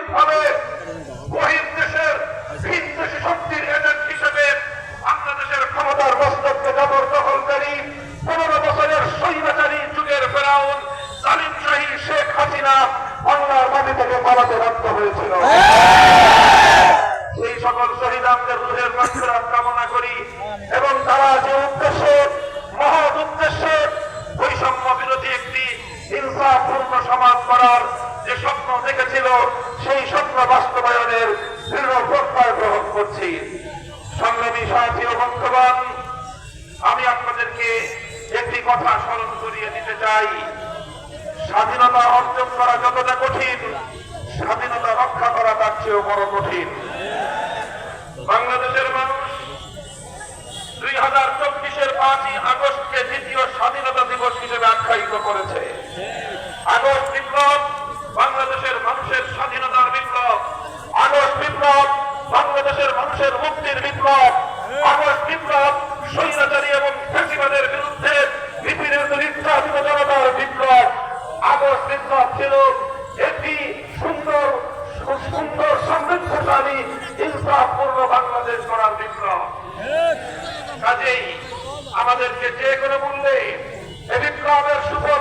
অর্থনৈতিকভাবে বহির্দেশের ভিনদেশী শক্তির এজেন্ট হিসেবে বাংলাদেশের ক্ষমতার মস্তককে জবরদখলকারী 15 বছরের স্বৈরাচারী যুগের ফেরাউন জালিম শাহী শেখ হাসিনা বাংলার মাটি থেকে পালাতে বাধ্য হয়েছিল। সেই সকল শহীদদের রুহের মাগফিরাত কামনা করি এবং তারা যে উদ্দেশ্যে মহৎ উদ্দেশ্যে বৈষম্য বিরোধী একটি ইনসাফপূর্ণ সমাজ করার যে স্বপ্ন দেখেছিল সেই স্বপ্ন বাস্তবায়নের দৃঢ় প্রত্যয় গ্রহণ করছি। সংগ্রামী সাথী ও বন্ধুগণ, আমি আপনাদেরকে একটি কথা স্মরণ করিয়ে দিতে চাই। স্বাধীনতা অর্জন করা যতটা কঠিন, স্বাধীনতা রক্ষা করা তার চেয়েও বড় কঠিন। বাংলাদেশের মানুষ 2024-এর 5ই আগস্টকে দ্বিতীয় স্বাধীনতা দিবস হিসেবে আখ্যায়িত করেছে। আগস্ট বিপ্লব বাংলাদেশের মানুষের স্বাধীনতার বিপ্লব, আগস্ট বিপ্লব বাংলাদেশের মানুষের মুক্তির বিপ্লব, আগস্ট বিপ্লব স্বৈরাচারী এবং ফ্যাসিবাদের বিরুদ্ধে বিপিনের নির্যাতিত জনতার বিপ্লব। আগস্ট বিপ্লব ছিল একটি সুন্দর সমৃদ্ধশালী ইনসাফপূর্ণ বাংলাদেশ গড়ার বিপ্লব। কাজেই আমাদেরকে যে কোনো মূল্যে এই বিপ্লবের সুফল